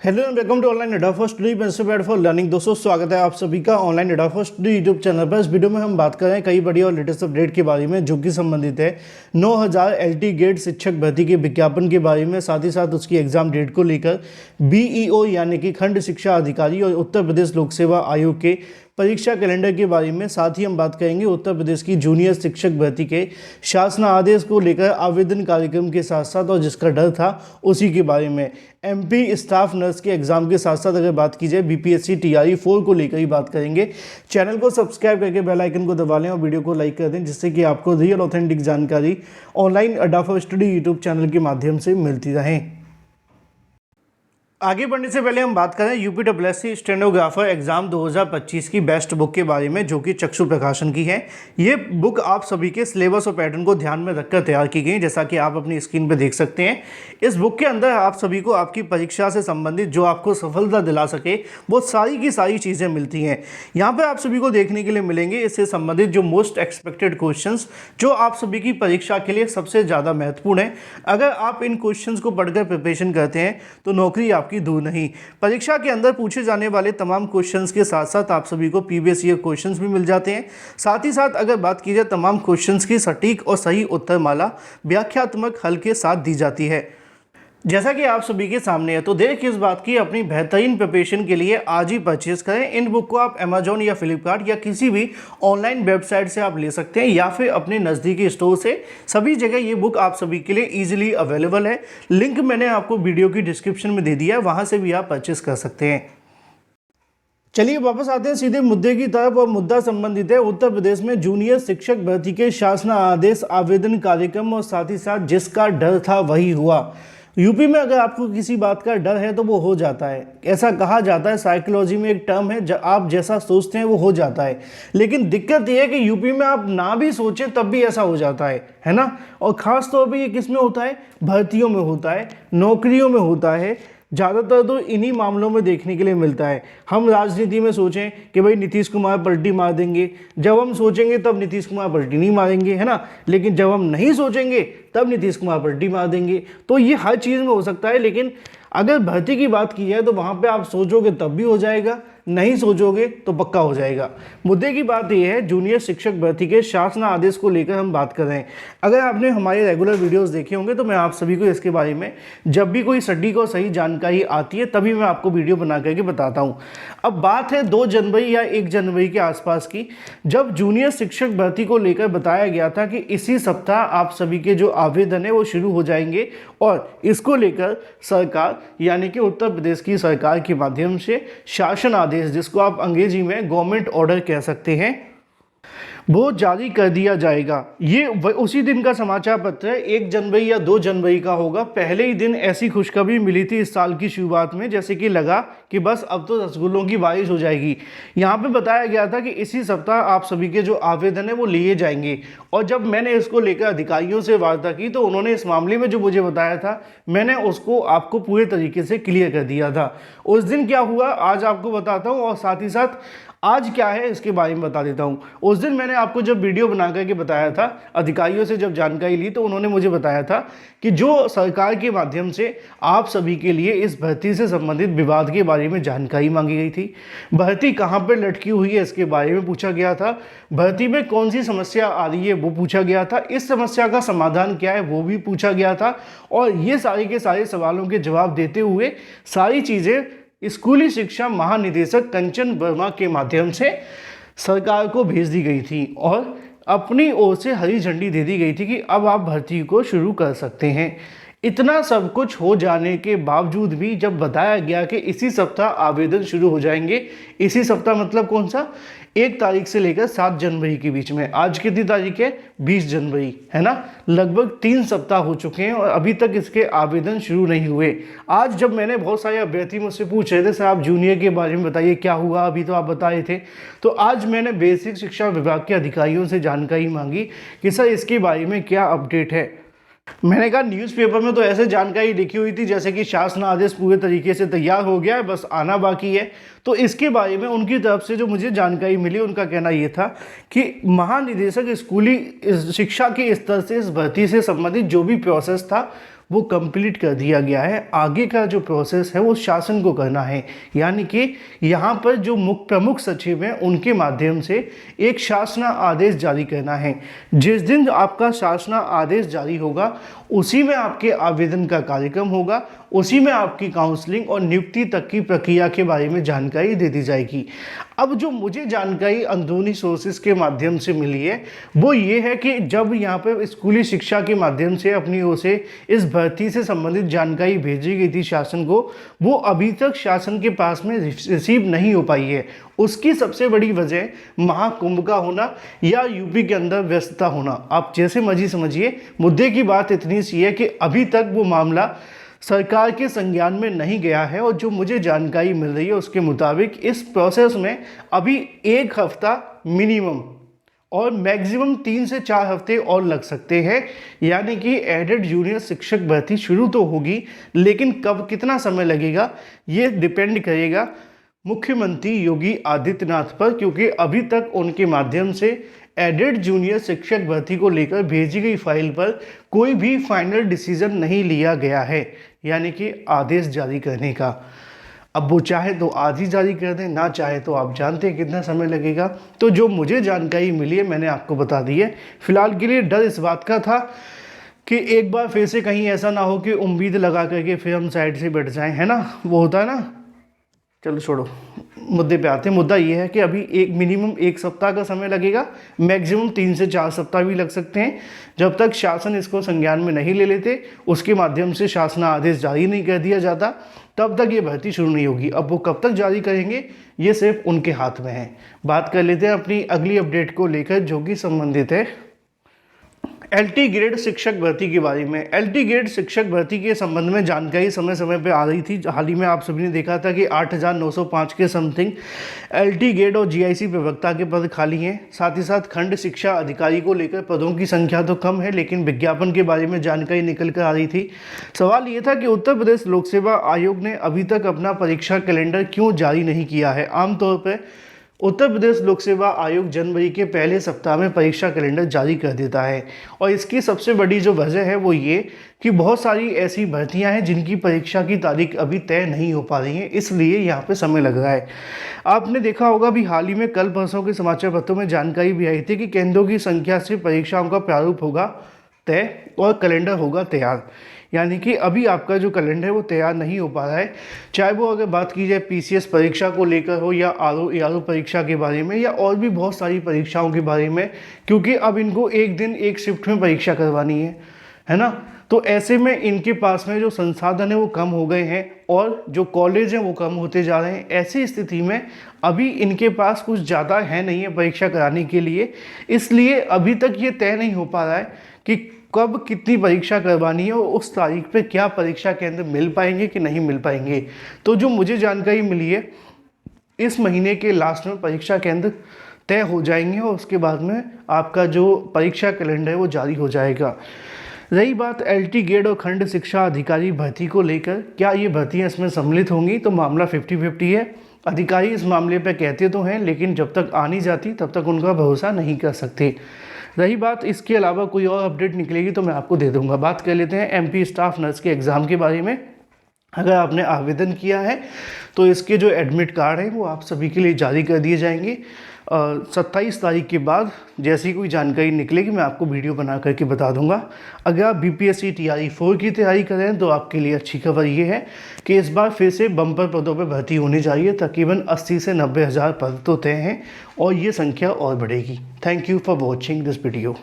Hello and welcome to online Adda for study principle for learning. दोस्तों स्वागत है आप सभी का online Adda for study YouTube channel पर। इस वीडियो में हम बात कर रहे हैं कई बड़ी और लेटेस्ट अपडेट के बारे में जो कि संबंधित है 9000 एलटी गेट शिक्षक भर्ती के विज्ञापन के बारे में, साथ ही साथ उसकी एग्जाम डेट को लेकर बीईओ यानी कि खंड शिक्षा अधिकारी और उत्तर प्रदेश लोक सेवा आयोग के परीक्षा कैलेंडर के बारे में। साथ ही हम बात करेंगे उत्तर प्रदेश की जूनियर शिक्षक भर्ती के शासन आदेश को लेकर आवेदन कार्यक्रम के साथ साथ और जिसका डर था उसी के बारे में। एमपी स्टाफ नर्स के एग्जाम के साथ साथ अगर बात की जाए बीपीएससी टीआरई 4 को लेकर ही बात करेंगे। चैनल को सब्सक्राइब करके बेल आइकन को दबा लें और वीडियो को लाइक कर दें, जिससे कि आपको रियल ऑथेंटिक जानकारी online Adda for study YouTube channel के माध्यम से मिलती रहे। आगे बढ़ने से पहले हम बात करें यूपीडब्ल्यूएससी स्टेनोग्राफर एग्जाम 2025 की बेस्ट बुक के बारे में, जो कि चक्षु प्रकाशन की है। ये बुक आप सभी के सिलेबस और पैटर्न को ध्यान में रखकर तैयार की गई, जैसा कि आप अपनी स्क्रीन पर देख सकते हैं। इस बुक के अंदर आप सभी को आपकी परीक्षा से संबंधित जो आपको सफलता दिला सके वो सारी की सारी चीज़ें मिलती हैं। यहाँ पर आप सभी को देखने के लिए मिलेंगे इससे संबंधित जो मोस्ट एक्सपेक्टेड क्वेश्चन जो आप सभी की परीक्षा के लिए सबसे ज़्यादा महत्वपूर्ण है। अगर आप इन क्वेश्चन को पढ़कर प्रिपरेशन करते हैं तो नौकरी की दूर नहीं। परीक्षा के अंदर पूछे जाने वाले तमाम क्वेश्चंस के साथ साथ आप सभी को प्रीवियस ईयर क्वेश्चंस भी मिल जाते हैं। साथ ही साथ अगर बात की जाए तमाम क्वेश्चंस की सटीक और सही उत्तरमाला व्याख्यात्मक हल के साथ दी जाती है, जैसा कि आप सभी के सामने है। तो देर किस बात की, अपनी बेहतरीन प्रिपरेशन के लिए आज ही परचेज करें। इन बुक को आप अमेजोन या फ्लिपकार्ट या किसी भी ऑनलाइन वेबसाइट से आप ले सकते हैं या फिर अपने नज़दीकी स्टोर से। सभी जगह ये बुक आप सभी के लिए इजीली अवेलेबल है। लिंक मैंने आपको वीडियो की डिस्क्रिप्शन में दे दिया है, वहाँ से भी आप परचेज कर सकते हैं। चलिए वापस आते हैं सीधे मुद्दे की तरफ, और मुद्दा संबंधित है उत्तर प्रदेश में जूनियर शिक्षक भर्ती के शासन आदेश आवेदन कार्यक्रम, और साथ ही साथ जिसका डर था वही हुआ। यूपी में अगर आपको किसी बात का डर है तो वो हो जाता है। ऐसा कहा जाता है, साइकोलॉजी में एक टर्म है, आप जैसा सोचते हैं वो हो जाता है। लेकिन दिक्कत ये है कि यूपी में आप ना भी सोचें तब भी ऐसा हो जाता है ना। और ख़ास तौर पे ये किस में होता है? भर्तियों में होता है, नौकरियों में होता है। ज़्यादातर तो इन्हीं मामलों में देखने के लिए मिलता है। हम राजनीति में सोचें कि भाई नीतीश कुमार पलटी मार देंगे, जब हम सोचेंगे तब नीतीश कुमार पलटी नहीं मारेंगे, है ना। लेकिन जब हम नहीं सोचेंगे तब नीतीश कुमार पलटी मार देंगे। तो ये हर चीज़ में हो सकता है। लेकिन अगर भर्ती की बात की जाए तो वहाँ पे आप सोचोगे तब भी हो जाएगा, नहीं सोचोगे तो पक्का हो जाएगा। मुद्दे की बात यह है जूनियर शिक्षक भर्ती के शासन आदेश को लेकर हम बात कर रहे हैं। अगर आपने हमारे रेगुलर वीडियोस देखे होंगे तो मैं आप सभी को इसके बारे में जब भी कोई सटीक और सही जानकारी आती है तभी मैं आपको वीडियो बना करके बताता हूँ। अब बात है 2 जनवरी या 1 जनवरी के आसपास की, जब जूनियर शिक्षक भर्ती को लेकर बताया गया था कि इसी सप्ताह आप सभी के जो आवेदन है वो शुरू हो जाएंगे, और इसको लेकर सरकार यानी कि उत्तर प्रदेश की सरकार के माध्यम से शासन आदेश, जिसको आप अंग्रेजी में गवर्नमेंट ऑर्डर कह सकते हैं, वो जारी कर दिया जाएगा। ये उसी दिन का समाचार पत्र है, 1 जनवरी या 2 जनवरी का होगा। पहले ही दिन ऐसी खुशखबरी मिली थी इस साल की शुरुआत में, जैसे कि लगा कि बस अब तो रसगुल्लों की बारिश हो जाएगी। यहाँ पे बताया गया था कि इसी सप्ताह आप सभी के जो आवेदन है वो लिए जाएंगे। और जब मैंने इसको लेकर अधिकारियों से वार्ता की तो उन्होंने इस मामले में जो मुझे बताया था मैंने उसको आपको पूरे तरीके से क्लियर कर दिया था। उस दिन क्या हुआ आज आपको बताता हूँ, और साथ ही साथ आज क्या है इसके बारे में बता देता हूँ। उस दिन मैंने आपको जब वीडियो बना करके बताया था, अधिकारियों से जब जानकारी ली तो उन्होंने मुझे बताया था कि जो सरकार के माध्यम से आप सभी के लिए इस भर्ती से संबंधित विवाद के बारे में जानकारी मांगी गई थी। भर्ती कहाँ पर लटकी हुई है इसके बारे में पूछा गया था। भर्ती में कौन सी समस्या आ रही है वो पूछा गया था। इस समस्या का समाधान क्या है वो भी पूछा गया था। और ये सारे के सारे सवालों के जवाब देते हुए सारी चीज़ें स्कूली शिक्षा महानिदेशक कंचन वर्मा के माध्यम से सरकार को भेज दी गई थी, और अपनी ओर से हरी झंडी दे दी गई थी कि अब आप भर्ती को शुरू कर सकते हैं। इतना सब कुछ हो जाने के बावजूद भी जब बताया गया कि इसी सप्ताह आवेदन शुरू हो जाएंगे, इसी सप्ताह मतलब कौन सा, 1 तारीख से लेकर 7 जनवरी के बीच में, आज कितनी तारीख है, 20 जनवरी है ना, लगभग 3 सप्ताह हो चुके हैं और अभी तक इसके आवेदन शुरू नहीं हुए। आज जब मैंने बहुत सारे अभ्यर्थी मुझसे पूछ रहे थे सर आप जूनियर के बारे में बताइए क्या हुआ, अभी तो आप बता रहे थे, तो आज मैंने बेसिक शिक्षा विभाग के अधिकारियों से जानकारी मांगी कि सर इसके बारे में क्या अपडेट है। मैंने कहा न्यूज़पेपर में तो ऐसे जानकारी लिखी हुई थी जैसे कि शासन आदेश पूरे तरीके से तैयार हो गया है, बस आना बाकी है। तो इसके बारे में उनकी तरफ से जो मुझे जानकारी मिली उनका कहना ये था कि महानिदेशक स्कूली शिक्षा के स्तर से इस भर्ती से संबंधित जो भी प्रोसेस था वो कंप्लीट कर दिया गया है। आगे का जो प्रोसेस है वो शासन को करना है, यानी कि यहाँ पर जो प्रमुख सचिव हैं उनके माध्यम से एक शासना आदेश जारी करना है। जिस दिन आपका शासना आदेश जारी होगा उसी में आपके आवेदन का कार्यक्रम होगा, उसी में आपकी काउंसलिंग और नियुक्ति तक की प्रक्रिया के बारे में जानकारी दे दी जाएगी। अब जो मुझे जानकारी अंदरूनी सोर्सेज के माध्यम से मिली है वो ये है कि जब यहाँ पर स्कूली शिक्षा के माध्यम से अपनी ओर से इस भर्ती से संबंधित जानकारी भेजी गई थी शासन को, वो अभी तक शासन के पास में रिसीव नहीं हो पाई है। उसकी सबसे बड़ी वजह महाकुंभ का होना या यूपी के अंदर व्यस्तता होना। आप जैसे मर्जी समझिए, मुद्दे की बात इतनी सी है कि अभी तक वो मामला सरकार के संज्ञान में नहीं गया है। और जो मुझे जानकारी मिल रही है उसके मुताबिक इस प्रोसेस में अभी 1 हफ्ता मिनिमम और मैक्सिमम 3 से 4 हफ्ते और लग सकते हैं। यानी कि एडेड जूनियर शिक्षक भर्ती शुरू तो होगी, लेकिन कब कितना समय लगेगा ये डिपेंड करेगा मुख्यमंत्री योगी आदित्यनाथ पर, क्योंकि अभी तक उनके माध्यम से एडेड जूनियर शिक्षक भर्ती को लेकर भेजी गई फाइल पर कोई भी फाइनल डिसीजन नहीं लिया गया है, यानी कि आदेश जारी करने का। अब वो चाहे तो आज ही जारी कर दें, ना चाहे तो आप जानते हैं कितना समय लगेगा। तो जो मुझे जानकारी मिली है मैंने आपको बता दी है। फिलहाल के लिए डर इस बात का था कि एक बार फिर से कहीं ऐसा ना हो कि उम्मीद लगा करके फिर हम साइड से बैठ जाएं, है ना, वो होता है ना। चलो छोड़ो, मुद्दे पे आते हैं। मुद्दा ये है कि अभी मिनिमम 1 सप्ताह का समय लगेगा, मैक्सिमम 3 से 4 सप्ताह भी लग सकते हैं। जब तक शासन इसको संज्ञान में नहीं ले लेते, उसके माध्यम से शासना आदेश जारी नहीं कर दिया जाता, तब तक ये भर्ती शुरू नहीं होगी। अब वो कब तक जारी करेंगे ये सिर्फ उनके हाथ में है। बात कर लेते हैं अपनी अगली अपडेट को लेकर, जो कि संबंधित है एलटी ग्रेड शिक्षक भर्ती के बारे में। एलटी ग्रेड शिक्षक भर्ती के संबंध में जानकारी समय समय पर आ रही थी। हाल ही में आप सभी ने देखा था कि 8,905 के समथिंग एलटी ग्रेड और जीआईसी प्रवक्ता के पद खाली हैं। साथ ही साथ खंड शिक्षा अधिकारी को लेकर पदों की संख्या तो कम है, लेकिन विज्ञापन के बारे में जानकारी निकल कर आ रही थी। सवाल ये था कि उत्तर प्रदेश लोक सेवा आयोग ने अभी तक अपना परीक्षा कैलेंडर क्यों जारी नहीं किया है। आमतौर पर उत्तर प्रदेश लोक सेवा आयोग जनवरी के पहले सप्ताह में परीक्षा कैलेंडर जारी कर देता है, और इसकी सबसे बड़ी जो वजह है वो ये कि बहुत सारी ऐसी भर्तियां हैं जिनकी परीक्षा की तारीख अभी तय नहीं हो पा रही हैं, इसलिए यहाँ पे समय लग रहा है। आपने देखा होगा भी हाल ही में कल परसों के समाचार पत्रों में जानकारी भी आई थी कि केंद्रों की संख्या से परीक्षाओं का प्रारूप होगा तय और कैलेंडर होगा तैयार। यानी कि अभी आपका जो कैलेंडर है वो तैयार नहीं हो पा रहा है, चाहे वो अगर बात की जाए पीसीएस परीक्षा को लेकर हो या आरओ परीक्षा के बारे में या और भी बहुत सारी परीक्षाओं के बारे में, क्योंकि अब इनको एक दिन एक शिफ्ट में परीक्षा करवानी है ना। तो ऐसे में इनके पास में जो संसाधन है वो कम हो गए हैं और जो कॉलेज हैं वो कम होते जा रहे हैं। ऐसी स्थिति में अभी इनके पास कुछ ज़्यादा है नहीं है परीक्षा कराने के लिए, इसलिए अभी तक ये तय नहीं हो पा रहा है कि कब कितनी परीक्षा करवानी है और उस तारीख पे क्या परीक्षा केंद्र मिल पाएंगे कि नहीं मिल पाएंगे। तो जो मुझे जानकारी मिली है इस महीने के लास्ट में परीक्षा केंद्र तय हो जाएंगे और उसके बाद में आपका जो परीक्षा कैलेंडर है वो जारी हो जाएगा। रही बात एलटी ग्रेड और खंड शिक्षा अधिकारी भर्ती को लेकर, क्या ये भर्तियाँ इसमें सम्मिलित होंगी, तो मामला 50-50 है। अधिकारी इस मामले पर कहते तो हैं, लेकिन जब तक आ नहीं जाती तब तक उनका भरोसा नहीं कर सकते। रही बात इसके अलावा कोई और अपडेट निकलेगी तो मैं आपको दे दूंगा। बात कर लेते हैं एमपी स्टाफ नर्स के एग्ज़ाम के बारे में। अगर आपने आवेदन किया है तो इसके जो एडमिट कार्ड हैं वो आप सभी के लिए जारी कर दिए जाएंगे। 27 तारीख के बाद जैसी कोई जानकारी निकलेगी मैं आपको वीडियो बना करके बता दूंगा। अगर आप बीपीएससी टीआरई 4 की तैयारी कर रहे हैं तो आपके लिए अच्छी खबर ये है कि इस बार फिर से बम्पर पदों पर भर्ती होनी चाहिए। तकरीबन 80 से 90 हज़ार पद तो तय हैं और ये संख्या और बढ़ेगी। Thank you for watching this video.